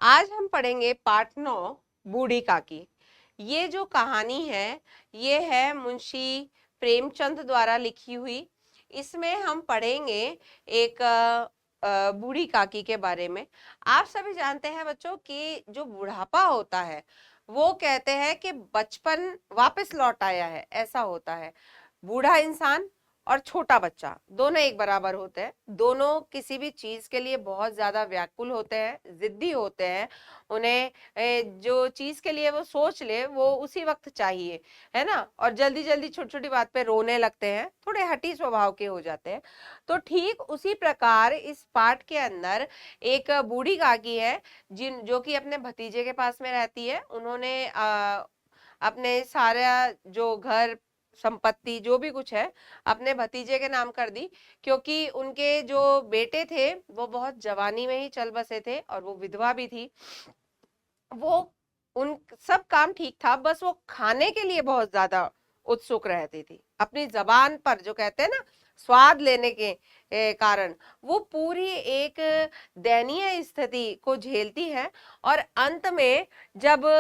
आज हम पढ़ेंगे पाठ 9 बूढ़ी काकी। ये जो कहानी है ये है मुंशी प्रेमचंद द्वारा लिखी हुई। इसमें हम पढ़ेंगे एक बूढ़ी काकी के बारे में। आप सभी जानते हैं बच्चों कि जो बुढ़ापा होता है वो कहते हैं कि बचपन वापस लौट आया है, ऐसा होता है। बूढ़ा इंसान और छोटा बच्चा दोनों एक बराबर होते हैं। दोनों किसी भी चीज के लिए बहुत ज्यादा व्याकुल होते हैं, जिद्दी होते हैं। उन्हें जो चीज के लिए वो सोच ले वो उसी वक्त चाहिए, है ना। और जल्दी जल्दी छोटी छोटी बात पे रोने लगते हैं, थोड़े हठी स्वभाव के हो जाते हैं। तो ठीक उसी प्रकार इस पाठ के अंदर एक बूढ़ी काकी है जो कि अपने भतीजे के पास में रहती है। उन्होंने अपने सारा जो घर संपत्ति जो भी कुछ है अपने भतीजे के नाम कर दी, क्योंकि उनके जो बेटे थे वो बहुत जवानी में ही चल बसे थे और वो विधवा भी थी। वो उन सब काम ठीक था, बस वो खाने के लिए बहुत ज्यादा उत्सुक रहती थी। अपनी जबान पर जो कहते हैं ना स्वाद लेने के कारण वो पूरी एक दयनीय स्थिति को झेलती है। और अंत में जब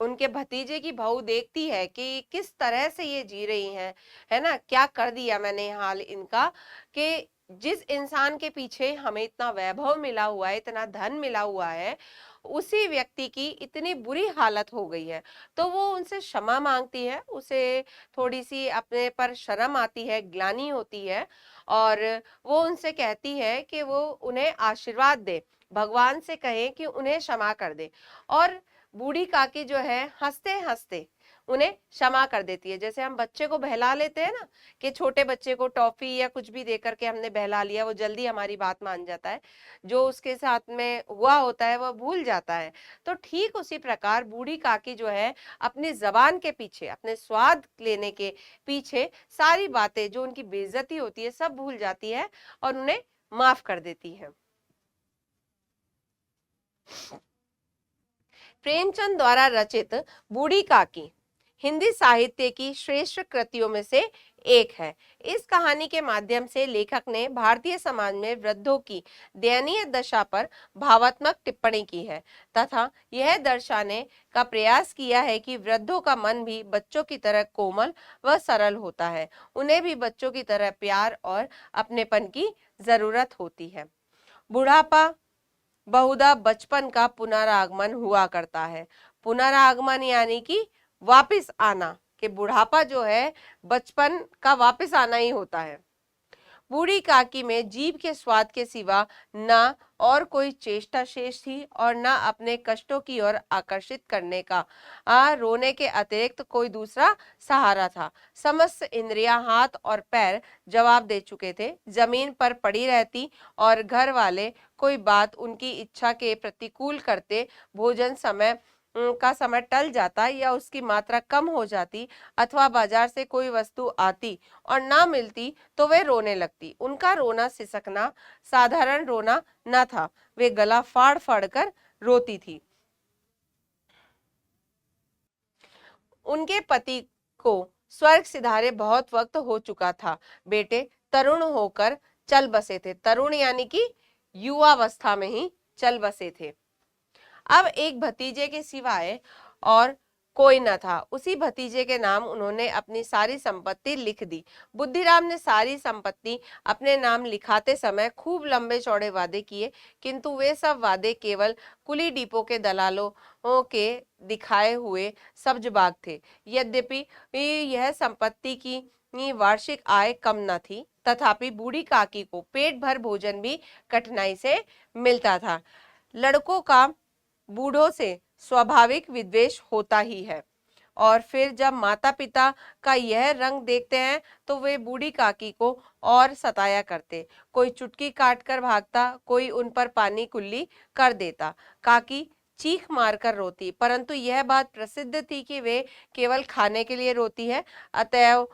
उनके भतीजे की बहू देखती है कि किस तरह से ये जी रही हैं, है ना, क्या कर दिया मैंने हाल इनका, कि जिस इंसान के पीछे हमें इतना वैभव मिला हुआ है, इतना धन मिला हुआ है, उसी व्यक्ति की इतनी बुरी हालत हो गई है। तो वो उनसे क्षमा मांगती है, उसे थोड़ी सी अपने पर शर्म आती है, ग्लानि होती है। और वो उनसे कहती है कि वो उन्हें आशीर्वाद दे, भगवान से कहे कि उन्हें क्षमा कर दे। और बूढ़ी काकी जो है हंसते हंसते उन्हें क्षमा कर देती है। जैसे हम बच्चे को बहला लेते हैं ना, कि छोटे बच्चे को टॉफी या कुछ भी देकर के हमने बहला लिया, वो जल्दी हमारी बात मान जाता है, जो उसके साथ में हुआ होता है वो भूल जाता है। तो ठीक उसी प्रकार बूढ़ी काकी जो है अपनी जबान के पीछे, अपने स्वाद लेने के पीछे सारी बातें जो उनकी बेइज्जती होती है सब भूल जाती है और उन्हें माफ कर देती है। प्रेमचंद द्वारा रचित बूढ़ी काकी हिंदी साहित्य की श्रेष्ठ कृतियों में से एक है। इस कहानी के माध्यम से लेखक ने भारतीय समाज में वृद्धों की दयनीय दशा पर भावात्मक टिप्पणी की है तथा यह दर्शाने का प्रयास किया है कि वृद्धों का मन भी बच्चों की तरह कोमल व सरल होता है। उन्हें भी बच्चों की तरह प्यार और अपनेपन की जरूरत होती है। बुढ़ापा बहुधा बचपन का पुनरागमन हुआ करता है। पुनरागमन यानी कि वापिस आना, कि बुढ़ापा जो है बचपन का वापिस आना ही होता है। बूढ़ी काकी में जीभ के स्वाद के सिवा न और कोई चेष्टा शेष थी और न अपने कष्टों की ओर आकर्षित करने का रोने के अतिरिक्त कोई दूसरा सहारा था। समस्त इंद्रियां हाथ और पैर जवाब दे चुके थे, जमीन पर पड़ी रहती और घर वाले कोई बात उनकी इच्छा के प्रतिकूल करते, भोजन समय का समय टल जाता या उसकी मात्रा कम हो जाती अथवा बाजार से कोई वस्तु आती और ना मिलती तो वे रोने लगती। उनका रोना सिसकना साधारण रोना न था, वे गला फाड़ फाड़ कर रोती थी। उनके पति को स्वर्ग सिधारे बहुत वक्त हो चुका था। बेटे तरुण होकर चल बसे थे, तरुण यानी कि युवावस्था में ही चल बसे थे। अब एक भतीजे के सिवाय और कोई न था। उसी भतीजे के नाम उन्होंने अपनी सारी संपत्ति लिख दी। बुद्धिराम ने सारी संपत्ति अपने नाम लिखाते समय खूब लंबे चौड़े वादे किए, किंतु वे सब वादे केवल कुली डिपो के दलालों के दिखाए हुए सब्जबाग थे। यद्यपि यह संपत्ति की वार्षिक आय कम न थी, तथापि बूढ़ी काकी को पेट भर भोजन भी कठिनाई से मिलता था। लड़कों का बूढ़ों से स्वाभाविक विद्वेष होता ही है, और फिर जब माता पिता का यह रंग देखते हैं तो वे बूढ़ी काकी को और सताया करते। कोई चुटकी काट कर भागता, कोई उन पर पानी कुल्ली कर देता। काकी चीख मारकर रोती, परंतु यह बात प्रसिद्ध थी कि वे केवल खाने के लिए रोती है, अतएव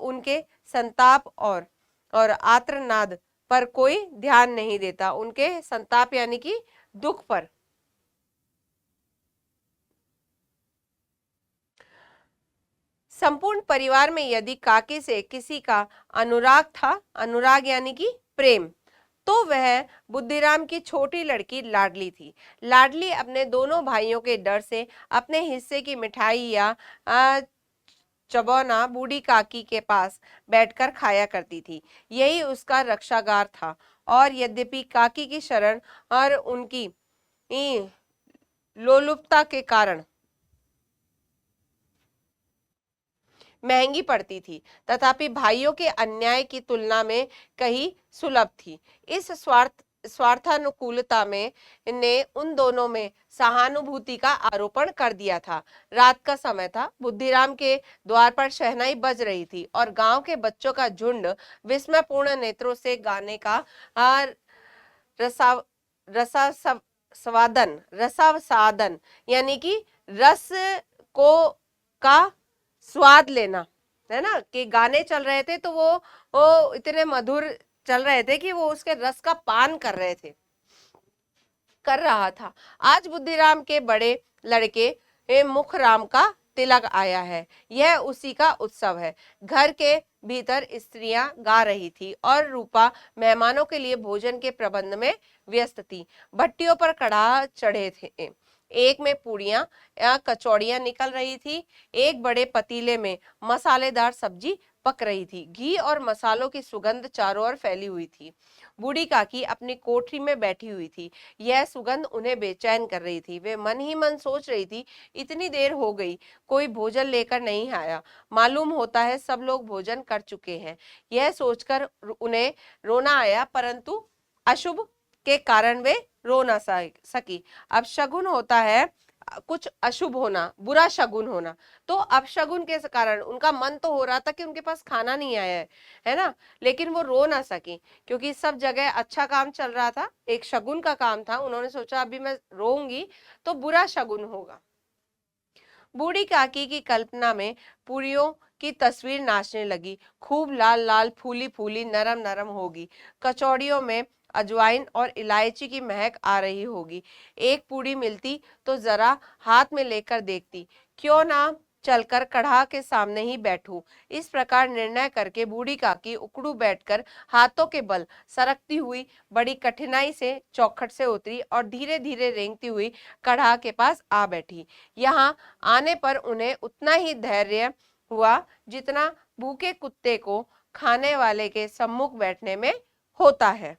उनके संताप और आर्तनाद पर कोई ध्यान नहीं देता। उनके संताप यानी कि दुख पर। संपूर्ण परिवार में यदि काकी से किसी का अनुराग था, अनुराग यानी कि प्रेम, तो वह बुद्धिराम की छोटी लड़की लाडली थी। लाडली अपने दोनों भाइयों के डर से अपने हिस्से की मिठाई या चबौना बूढ़ी काकी के पास बैठकर खाया करती थी। यही उसका रक्षागार था। और यद्यपि काकी की शरण और उनकी लोलुपता के कारण महंगी पड़ती थी, तथापि भाइयों के अन्याय की तुलना में कहीं सुलभ थी। इस स्वार्थानुकूलता में ने उन दोनों में सहानुभूति का आरोपण कर दिया था। रात का समय था। बुद्धिराम के द्वार पर शहनाई बज रही थी और गांव के बच्चों का झुंड विस्मयपूर्ण नेत्रों से गाने का रसा रसा रसावसादन यानी कि रस को का स्वाद लेना, है ना, कि गाने चल रहे थे तो वो इतने मधुर चल रहे थे कि वो उसके रस का पान कर रहा था। आज बुद्धिराम के बड़े लड़के मुखराम का तिलक आया है। यह उसी का उत्सव है। घर के भीतर स्त्रियां गा रही थी और रूपा मेहमानों के लिए भोजन के प्रबंध में व्यस्त थी। भट्टियों पर कढ़ा चढ़े थे। एक में पूड़ियां या कचौड़ियां निकल रही थी। एक बड़े पतीले में मसालेदार सब्जी पक रही थी। घी और मसालों की सुगंध चारों ओर फैली हुई थी। बूढ़ी काकी अपनी कोठरी में बैठी हुई थी। यह सुगंध उन्हें बेचैन कर रही थी। वे मन ही मन सोच रही थी, इतनी देर हो गई, कोई भोजन लेकर नहीं आया। मालूम होता है सब लोग भोजन कर चुके हैं। यह सोचकर उन्हें रोना आया, परंतु अशुभ के कारण वे रो ना सकी। अब शगुन होता है कुछ अशुभ होना, बुरा शगुन होना। तो अपशगुन के कारण उनका मन तो हो रहा था कि उनके पास खाना नहीं आया है ना, लेकिन वो रो ना सकी क्योंकि सब जगह अच्छा काम चल रहा था। एक शगुन का काम था। उन्होंने सोचा अभी मैं रोऊंगी तो बुरा शगुन होगा। बूढ़ी काकी की कल्पना में पूरियों की तस्वीर नाचने लगी। खूब लाल लाल, फूली फूली, नरम नरम होगी। कचौड़ियों में अजवाइन और इलायची की महक आ रही होगी। एक पूड़ी मिलती तो जरा हाथ में लेकर देखती, क्यों ना चलकर कढ़ा के सामने ही बैठूं। इस प्रकार निर्णय करके बूढ़ी काकी उकड़ू बैठकर हाथों के बल सरकती हुई बड़ी कठिनाई से चौखट से उतरी और धीरे धीरे रेंगती हुई कढ़ा के पास आ बैठी। यहाँ आने पर उन्हें उतना ही धैर्य हुआ जितना भूखे कुत्ते को खाने वाले के सम्मुख बैठने में होता है।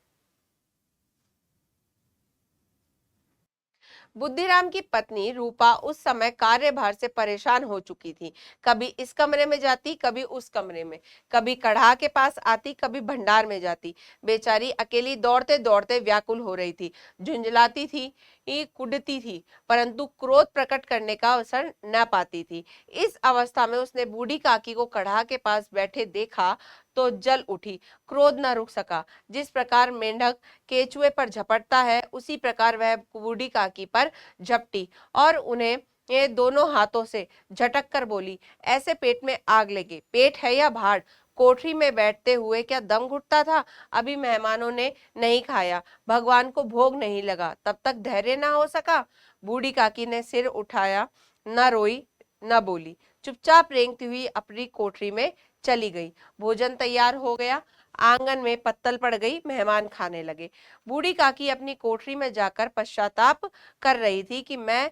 बुद्धिराम की पत्नी रूपा उस समय कार्यभार से परेशान हो चुकी थी। कभी इस कमरे में जाती, कभी उस कमरे में, कभी कढ़ा के पास आती, कभी भंडार में जाती। बेचारी अकेली दौड़ते दौड़ते व्याकुल हो रही थी, झुंझलाती थी, कुढ़ती थी, परंतु क्रोध प्रकट करने का अवसर न पाती थी। इस अवस्था में उसने बूढ़ी काकी को कढ़ा के पास बैठे देखा तो जल उठी, क्रोध न रुक सका। जिस प्रकार मेंढक केचुए पर झपटता है, उसी प्रकार वह बूढ़ी काकी पर झपटी और उन्हें ये दोनों हाथों से झटक कर बोली, ऐसे पेट में आग लगे, पेट है या भाड़? कोठरी में बैठते हुए क्या दम घुटता था? अभी मेहमानों ने नहीं खाया, भगवान को भोग नहीं लगा, तब तक धैर्य ना हो सका? बूढ़ी काकी ने सिर उठाया, न रोई न बोली, चुपचाप रेंगती हुई अपनी कोठरी में चली गई। भोजन तैयार हो गया। आंगन में पत्तल पड़ गई। मेहमान खाने लगे। बूढ़ी काकी अपनी कोठरी में जाकर पश्चाताप कर रही थी कि मैं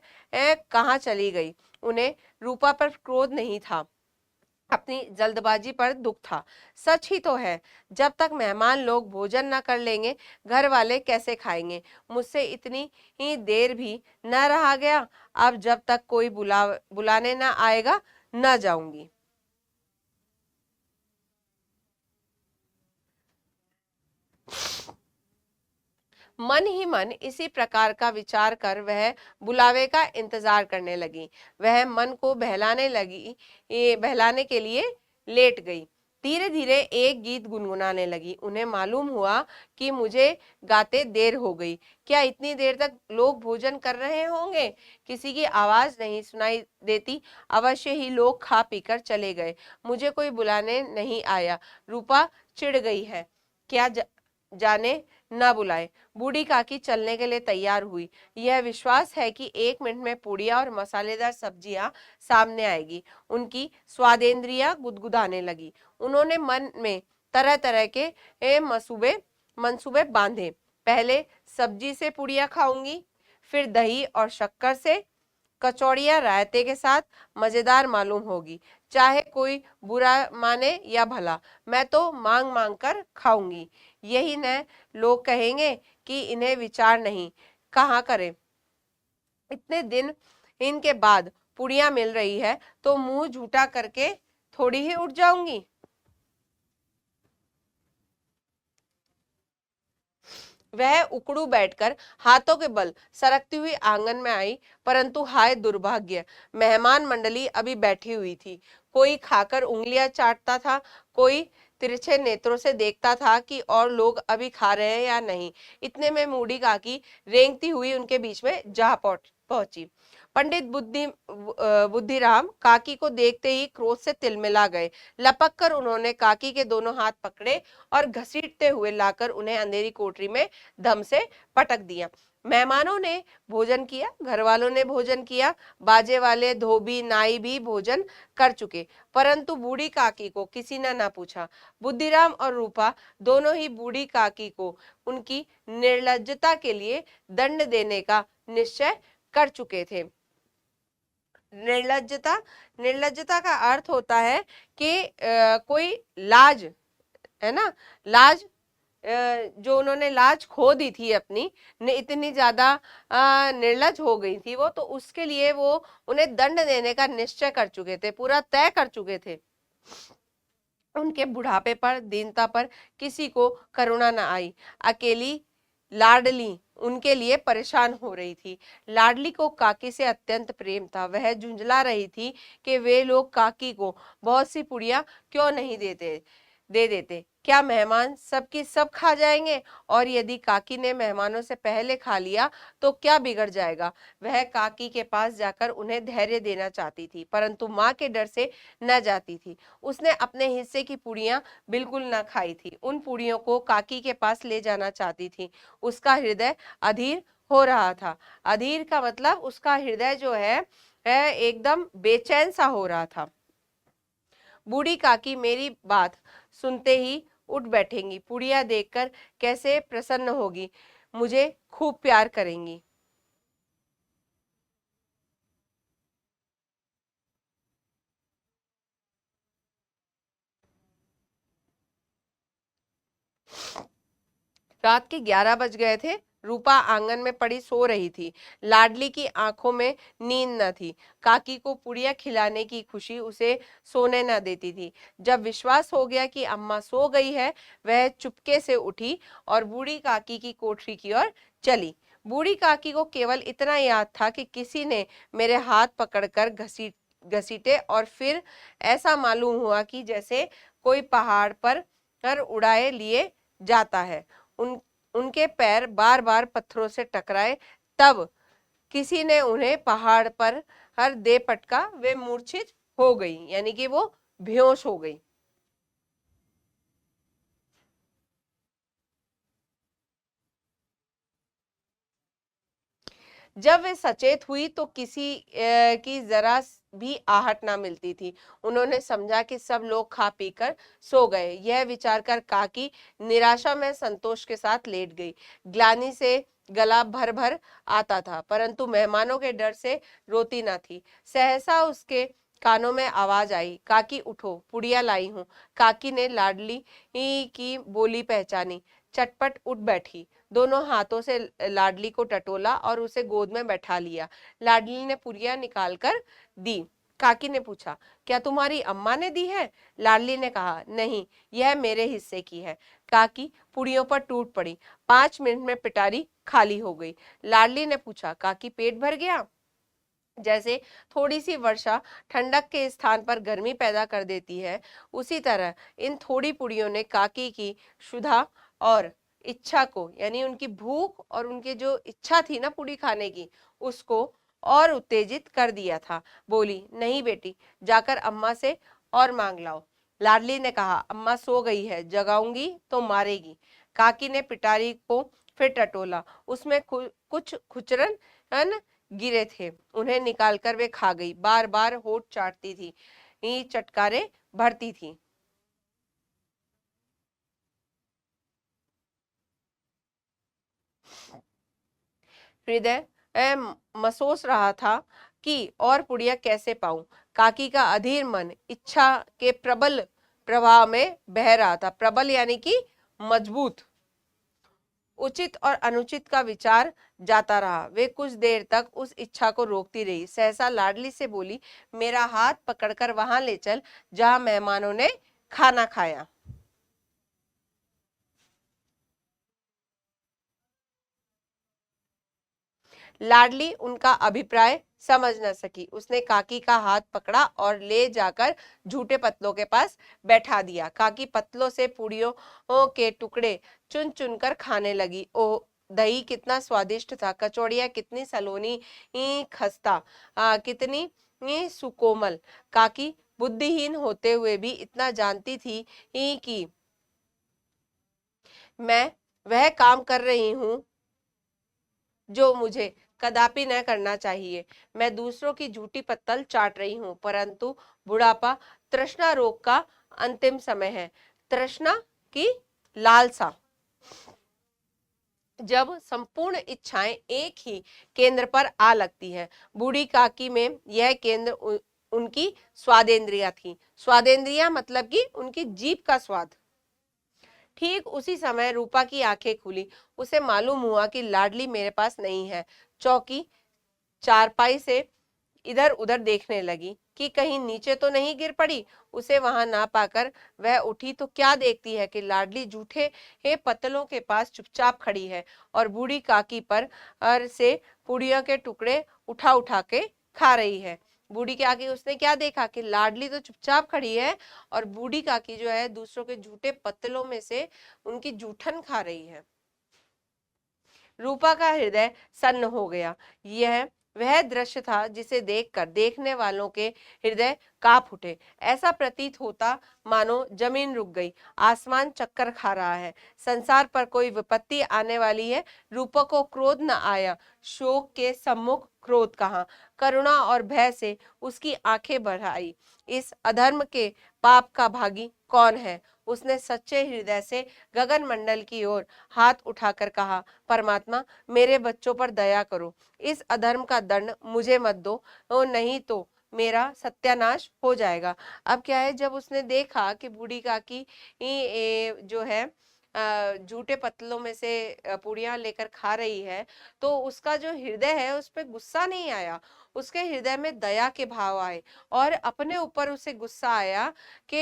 कहाँ चली गई। उन्हें रूपा पर क्रोध नहीं था, अपनी जल्दबाजी पर दुख था। सच ही तो है, जब तक मेहमान लोग भोजन न कर लेंगे घर वाले कैसे खाएंगे? मुझसे इतनी ही देर भी न रहा गया। अब जब तक कोई बुलाने न आएगा न जाऊंगी। मन ही मन इसी प्रकार का विचार कर वह बुलावे का इंतजार करने लगी। वह मन को बहलाने के लिए लेट गई। धीरे धीरे एक गीत गुनगुनाने लगी। उन्हें मालूम हुआ कि मुझे गाते देर हो गई। क्या इतनी देर तक लोग भोजन कर रहे होंगे? किसी की आवाज नहीं सुनाई देती। अवश्य ही लोग खा पीकर चले गए, मुझे कोई बुलाने नहीं आया। रूपा चिढ़ गई है, क्या जाने न बुलाए। बूढ़ी काकी चलने के लिए तैयार हुई। यह विश्वास है कि 1 मिनट में पूड़ियां और मसालेदार सब्जियां सामने आएगी। उनकी स्वादेंद्रियां गुदगुदाने लगी। उन्होंने मन में तरह तरह के मसूबे मंसूबे बांधे। पहले सब्जी से पुड़िया खाऊंगी, फिर दही और शक्कर से, कचौड़ियाँ रायते के साथ, मजेदार मालूम होगी। चाहे कोई बुरा माने या भला, मैं तो मांग मांग कर खाऊंगी। यही न लोग कहेंगे कि इन्हें विचार नहीं, कहाँ करें। इतने दिन इनके बाद पुड़िया मिल रही है तो मुंह झूठा करके थोड़ी ही उठ जाऊंगी। वह उकड़ू बैठकर हाथों के बल सरकती हुई आंगन में आई, परंतु हाय दुर्भाग्य, मेहमान मंडली अभी बैठी हुई थी। कोई खाकर उंगलियां चाटता था, कोई तिरछे नेत्रों से देखता था कि और लोग अभी खा रहे हैं या नहीं। इतने में बूढ़ी काकी रेंगती हुई उनके बीच में जा पहुंची। पंडित बुद्धिराम काकी को देखते ही क्रोध से तिलमिला गए। लपक कर उन्होंने काकी के दोनों हाथ पकड़े और घसीटते हुए लाकर उन्हें अंधेरी कोठरी में धम से पटक दिया। मेहमानों ने भोजन किया, घर वालों ने भोजन किया, बाजे वाले, धोबी, नाई भी भोजन कर चुके, परंतु बूढ़ी काकी को किसी ने ना पूछा। बुद्धिराम और रूपा दोनों ही बूढ़ी काकी को उनकी निर्लज्जता के लिए दंड देने का निश्चय कर चुके थे। निर्लज्जता, निर्लज्जता का अर्थ होता है कि कोई लाज, है ना, लाज, जो उन्होंने लाज खो दी थी अपनी, ने इतनी ज्यादा निर्लज हो गई थी वो, तो उसके लिए वो उन्हें दंड देने का निश्चय कर चुके थे, पूरा तय कर चुके थे। उनके बुढ़ापे पर, दीनता पर किसी को करुणा न आई। अकेली लाडली उनके लिए परेशान हो रही थी। लाडली को काकी से अत्यंत प्रेम था। वह झुंझला रही थी कि वे लोग काकी को बहुत सी पुड़िया क्यों नहीं दे देते। क्या मेहमान सबकी सब खा जाएंगे? और यदि काकी ने मेहमानों से पहले खा लिया तो क्या बिगड़ जाएगा? वह काकी के पास जाकर उन्हें धैर्य देना चाहती थी, परंतु माँ के डर से न जाती थी। उसने अपने हिस्से की पुड़ियां बिल्कुल न खाई थी। उन पुड़ियों को काकी के पास ले जाना चाहती थी। उसका हृदय अधीर हो रहा था। अधीर का मतलब उसका हृदय जो है एकदम बेचैन सा हो रहा था। बूढ़ी काकी मेरी बात सुनते ही उठ बैठेंगी, पुड़िया देखकर कैसे प्रसन्न होगी, मुझे खूब प्यार करेंगी। रात के 11 बज गए थे। रूपा आंगन में पड़ी सो रही थी। लाडली की आंखों में नींद न थी। काकी को पुड़िया खिलाने की खुशी उसे सोने न देती थी। जब विश्वास हो गया कि अम्मा सो गई है, वह चुपके से उठी और बूढ़ी काकी की कोठरी की ओर चली। बूढ़ी काकी को केवल इतना याद था कि किसी ने मेरे हाथ पकड़कर घसीटे और फिर ऐसा मालूम हुआ कि जैसे कोई पहाड़ पर उड़ाए लिए जाता है। उनके पैर बार बार पत्थरों से टकराए, तब किसी ने उन्हें पहाड़ पर हर दे पटका, वे मूर्छित हो गई, यानी कि वो बेहोश हो गई। जब वे सचेत हुई तो किसी की जरा भी आहट ना मिलती थी। उन्होंने समझा कि सब लोग खा पीकर सो गए। यह विचार कर काकी निराशा में संतोष के साथ लेट गई। ग्लानि से गला भर भर आता था, परंतु मेहमानों के डर से रोती ना थी। सहसा उसके कानों में आवाज आई, काकी उठो, पुड़िया लाई हूं। काकी ने लाडली की बोली पहचानी, चटपट उठ बैठी, दोनों हाथों से लाडली को टटोला और उसे गोद में बैठा लिया। लाडली ने पुड़िया निकालकर दी। काकी ने पूछा, क्या तुम्हारी अम्मा ने दी है? लाडली ने कहा, नहीं, यह मेरे हिस्से की है। काकी पुड़ियों पर टूट पड़ी। 5 मिनट में पिटारी खाली हो गई। लाडली ने पूछा, काकी पेट भर गया? जैसे थोड़ी सी वर्षा ठंडक के स्थान पर गर्मी पैदा कर देती है, उसी तरह इन थोड़ी पुड़ियों ने काकी की क्षुधा और इच्छा को, यानी उनकी भूख और उनकी जो इच्छा थी ना पुड़ी खाने की, उसको और उत्तेजित कर दिया था। बोली, नहीं बेटी, जाकर अम्मा से और मांग लाओ। लाडली ने कहा, अम्मा सो गई है, जगाऊंगी तो मारेगी। काकी ने पिटारी को फिर टटोला। उसमें कुछ खुचरन गिरे थे, उन्हें निकालकर वे खा गई। बार बार होठ चाटती थी, चटकारे भरती थी। हृदय मसोस रहा था कि और पुड़िया कैसे पाऊं। काकी का अधीर मन इच्छा के प्रबल प्रवाह में बह रहा था। प्रबल यानी कि मजबूत। उचित और अनुचित का विचार जाता रहा। वे कुछ देर तक उस इच्छा को रोकती रही। सहसा लाडली से बोली, मेरा हाथ पकड़कर वहां ले चल जहां मेहमानों ने खाना खाया। लाडली उनका अभिप्राय समझ न सकी। उसने काकी का हाथ पकड़ा और ले जाकर झूठे पतलों के पास बैठा दिया। काकी पतलों से पूड़ियों के टुकड़े चुन चुन कर खाने लगी। ओ, दही कितना स्वादिष्ट था, कचौड़ियाँ कितनी सलोनी खस्ता, कितनी सुकोमल। काकी बुद्धिहीन होते हुए भी इतना जानती थी कि मैं वह काम कर रही हूँ जो मुझे कदापि न करना चाहिए। मैं दूसरों की झूठी पत्तल चाट रही हूँ, परंतु बुढ़ापा तृष्णा रोग का अंतिम समय है। तृष्णा की लालसा, जब संपूर्ण इच्छाएं एक ही केंद्र पर आ लगती है। बूढ़ी काकी में यह केंद्र उनकी स्वादेंद्रिया थी। स्वादेंद्रिया मतलब कि उनकी जीभ का स्वाद। ठीक उसी समय रूपा की आंखें खुली। उसे मालूम हुआ कि लाडली मेरे पास नहीं है। चौकी चारपाई से इधर उधर देखने लगी कि कहीं नीचे तो नहीं गिर पड़ी। उसे वहां ना पाकर वह उठी तो क्या देखती है कि लाडली जूठे पत्तलों के पास चुपचाप खड़ी है और बूढ़ी काकी पर से पुड़ियों के टुकड़े उठा उठा के खा रही है। बूढ़ी काकी, उसने क्या देखा कि लाडली तो चुपचाप खड़ी है और बूढ़ी काकी जो है दूसरों के झूठे पत्तलों में से उनकी जूठन खा रही है। रूपा का हृदय सन्न हो गया। यह वह दृश्य था जिसे देखकर देखने वालों के हृदय कांप उठे। ऐसा प्रतीत होता मानो जमीन रुक गई, आसमान चक्कर खा रहा है, संसार पर कोई विपत्ति आने वाली है। रूपा को क्रोध न आया। शोक के सम्मुख क्रोध कहाँ। करुणा और भय से उसकी आंखें भर आई। इस अधर्म के पाप का भागी कौन है? उसने सच्चे हृदय से गगन मंडल की ओर हाथ उठाकर कहा, परमात्मा मेरे बच्चों पर दया करो। इस अधर्म का दंड मुझे मत दो, नहीं तो मेरा सत्यानाश हो जाएगा। अब क्या है, जब उसने देखा कि बूढ़ी काकी जो है झूठे पत्तलों में से पूड़ियां लेकर खा रही है, तो उसका जो हृदय है उस पर गुस्सा नहीं आया। उसके हृदय में दया के भाव आए और अपने ऊपर उसे गुस्सा आया कि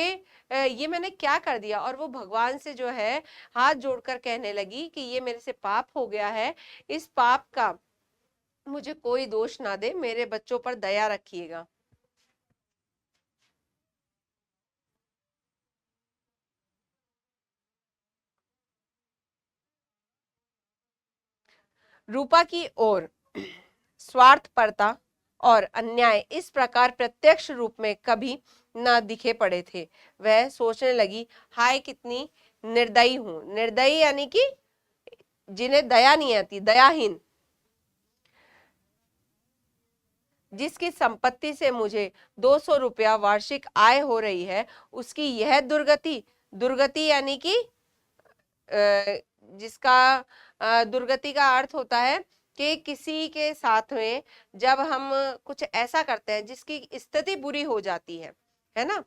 ये मैंने क्या कर दिया। और वो भगवान से जो है हाथ जोड़कर कहने लगी कि ये मेरे से पाप हो गया है, इस पाप का मुझे कोई दोष ना दे, मेरे बच्चों पर दया रखिएगा। रूपा की ओर स्वार्थपरता और अन्याय इस प्रकार प्रत्यक्ष रूप में कभी न दिखे पड़े थे। वह सोचने लगी, हाय कितनी निर्दयी हूं। निर्दयी यानी कि जिन्हें दया नहीं आती, दयाहीन। जिसकी संपत्ति से मुझे 200 रुपया वार्षिक आय हो रही है, उसकी यह दुर्गति। दुर्गति यानी कि जिसका दुर्गति का अर्थ होता है कि किसी के साथ में जब हम कुछ ऐसा करते हैं जिसकी स्थिति बुरी हो जाती है ना।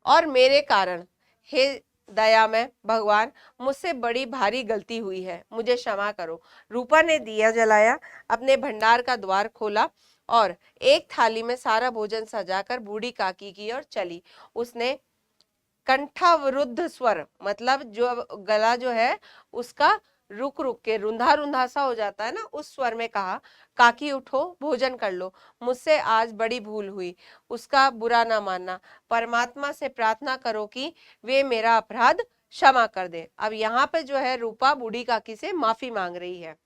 और मेरे कारण, हे दया में भगवान, मुझसे बड़ी भारी गलती हुई है, मुझे क्षमा करो। रूपा ने दिया जलाया, अपने भंडार का द्वार खोला और एक थाली में सारा भोजन सजाकर बूढ़ी काकी की ओर चली। उसने कंठावरुद्ध स्वर, मतलब जो गला जो है उसका रुक रुक के रुंधा रुंधा सा हो जाता है ना, उस स्वर में कहा, काकी उठो, भोजन कर लो, मुझसे आज बड़ी भूल हुई, उसका बुरा ना मानना। परमात्मा से प्रार्थना करो कि वे मेरा अपराध क्षमा कर दे। अब यहाँ पे जो है रूपा बूढ़ी काकी से माफी मांग रही है।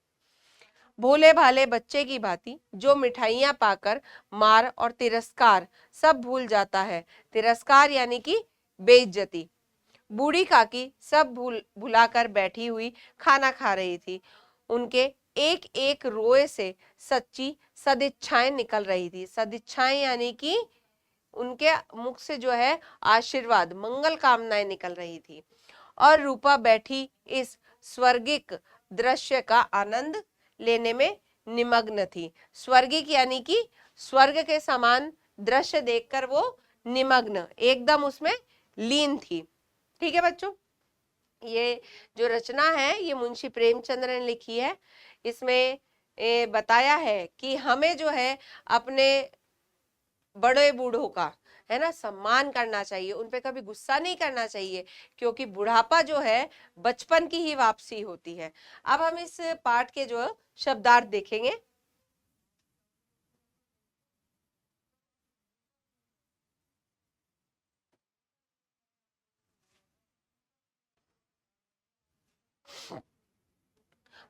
भोले भाले बच्चे की भांति जो मिठाइयां पाकर मार और तिरस्कार सब भूल जाता है। तिरस्कार यानी कि बेइज्जती। बूढ़ी काकी सब भुलाकर बैठी हुई खाना खा रही थी। उनके एक एक रोए से सच्ची सदिच्छाएं निकल रही थी। सदिच्छाएं यानी कि उनके मुख से जो है आशीर्वाद, मंगल कामनाएं निकल रही थी। और रूपा बैठी इस स्वर्गिक दृश्य का आनंद लेने में निमग्न थी। स्वर्गिक यानी कि स्वर्ग के समान दृश्य देखकर वो निमग्न, एकदम उसमें लीन थी। ठीक है बच्चों, ये जो रचना है ये मुंशी प्रेमचंद्र ने लिखी है। इसमें बताया है कि हमें जो है अपने बड़े बूढ़ों का है ना सम्मान करना चाहिए, उन पे कभी गुस्सा नहीं करना चाहिए, क्योंकि बुढ़ापा जो है बचपन की ही वापसी होती है। अब हम इस पाठ के जो शब्दार्थ देखेंगे।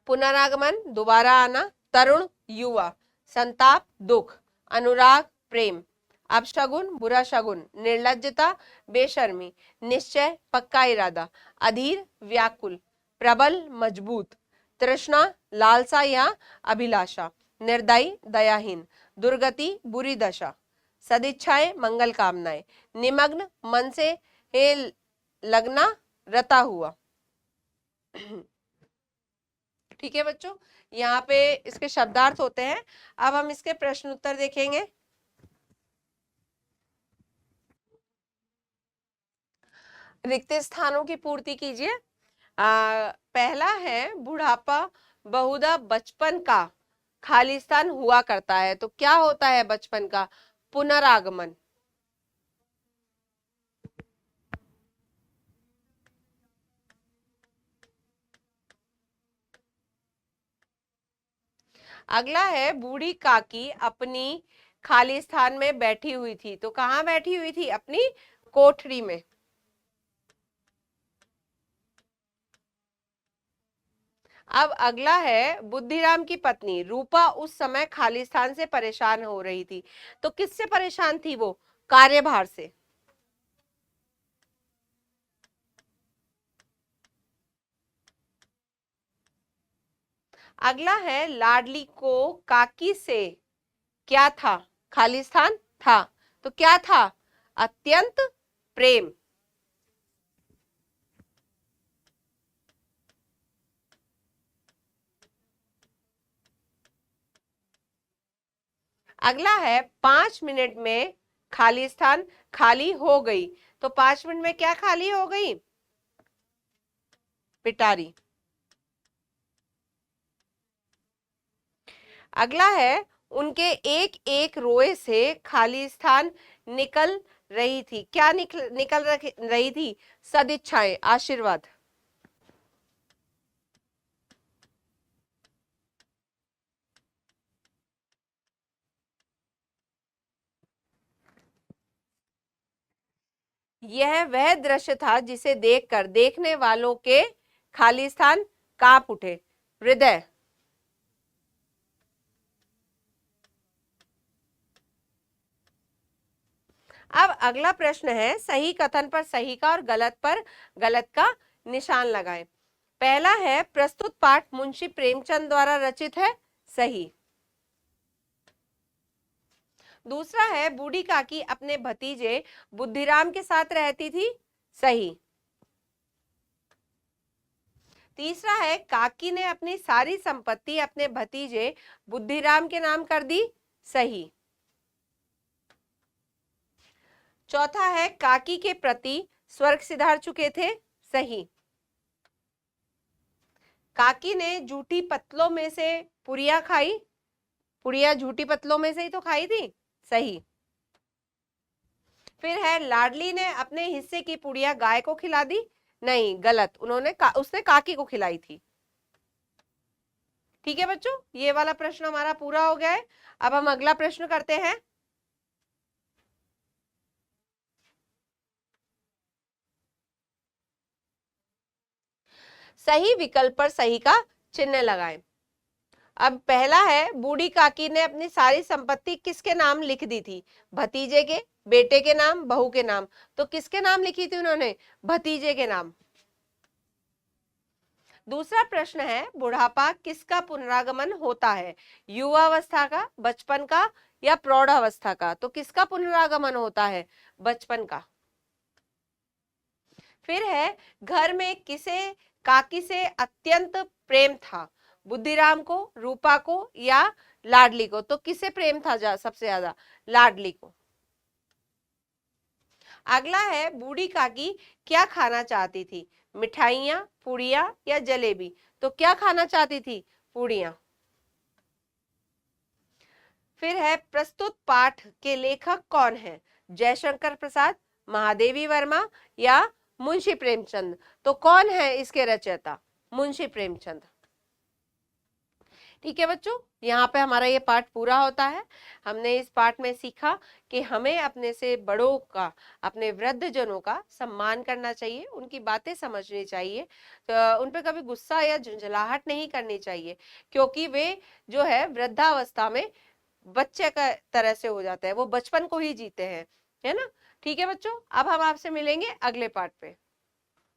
पुनरागमन दोबारा आना, तरुण युवा, संताप दुख, अनुराग प्रेम, अपशगुन बुरा शगुन, निर्लज्जता बेशर्मी, निश्चय पक्का इरादा, अधीर व्याकुल, प्रबल मजबूत, तृष्णा लालसा या अभिलाषा, निर्दयी दयाहीन, दुर्गति बुरी दशा, सदिच्छाएं मंगल कामनाएं, निमग्न मन से लगना रता हुआ। ठीक है बच्चों, यहाँ पे इसके शब्दार्थ होते हैं। अब हम इसके प्रश्न उत्तर देखेंगे। रिक्त स्थानों की पूर्ति कीजिए। पहला है बुढ़ापा बहुधा बचपन का खाली स्थान हुआ करता है, तो क्या होता है बचपन का? पुनरागमन। अगला है बूढ़ी काकी अपनी खाली स्थान में बैठी हुई थी, तो कहाँ बैठी हुई थी? अपनी कोठरी में। अब अगला है बुद्धिराम की पत्नी रूपा उस समय खाली स्थान से परेशान हो रही थी, तो किससे परेशान थी वो? कार्यभार से। अगला है लाडली को काकी से क्या था? खाली स्थान था, तो क्या था? अत्यंत प्रेम। अगला है 5 मिनट में खाली स्थान खाली हो गई, तो 5 मिनट में क्या खाली हो गई? पिटारी। अगला है उनके एक एक रोए से खाली स्थान निकल रही थी, क्या निकल रही थी? सदिच्छाएं, आशीर्वाद। यह वह दृश्य था जिसे देखकर देखने वालों के खाली स्थान कांप उठे, हृदय। अब अगला प्रश्न है सही कथन पर सही का और गलत पर गलत का निशान लगाएं। पहला है प्रस्तुत पाठ मुंशी प्रेमचंद द्वारा रचित है, सही। दूसरा है बूढ़ी काकी अपने भतीजे बुद्धिराम के साथ रहती थी, सही। तीसरा है काकी ने अपनी सारी संपत्ति अपने भतीजे बुद्धिराम के नाम कर दी, सही। चौथा है काकी के प्रति स्वर्ग सिधार चुके थे, सही। काकी ने झूठी पत्तलों में से पुड़िया खाई, पुड़िया झूठी पत्तलों में से ही तो खाई थी, सही। फिर है लाडली ने अपने हिस्से की पुड़िया गाय को खिला दी, नहीं, गलत, उसने काकी को खिलाई थी। ठीक है बच्चों, ये वाला प्रश्न हमारा पूरा हो गया है। अब हम अगला प्रश्न करते हैं। सही विकल्प पर सही का चिन्ह लगाएं। अब पहला है बूढ़ी काकी ने अपनी सारी संपत्ति किसके नाम लिख दी थी? भतीजे के, बेटे के नाम, बहू के नाम, तो किसके नाम लिखी थी उन्होंने? भतीजे के नाम। दूसरा प्रश्न है बुढ़ापा किसका पुनरागमन होता है? युवावस्था का, बचपन का या प्रौढ़ावस्था का? तो किसका पुनरागमन होता है? बचपन का। फिर है घर में किसे काकी से अत्यंत प्रेम था? बुद्धिराम को, रूपा को या लाडली को? तो किसे प्रेम था सबसे ज्यादा? लाडली को। अगला है बूढ़ी काकी क्या खाना चाहती थी? मिठाइयाँ, पूड़ियाँ या जलेबी? तो क्या खाना चाहती थी? पूड़ियाँ। फिर है प्रस्तुत पाठ के लेखक कौन है? जयशंकर प्रसाद, महादेवी वर्मा या मुंशी प्रेमचंद? तो कौन है इसके रचयिता? मुंशी प्रेमचंद। ठीक है बच्चों, यहाँ पे हमारा ये पाठ पूरा होता है। हमने इस पाठ में सीखा कि हमें अपने से बड़ों का, अपने वृद्ध जनों का सम्मान करना चाहिए, उनकी बातें समझनी चाहिए, तो उन पे कभी गुस्सा या झंझलाहट नहीं करनी चाहिए, क्योंकि वे जो है वृद्धावस्था में बच्चे का तरह से हो जाते हैं, वो बचपन को ही जीते हैं, है ना। ठीक है बच्चों, अब हम आपसे मिलेंगे अगले पाठ पे।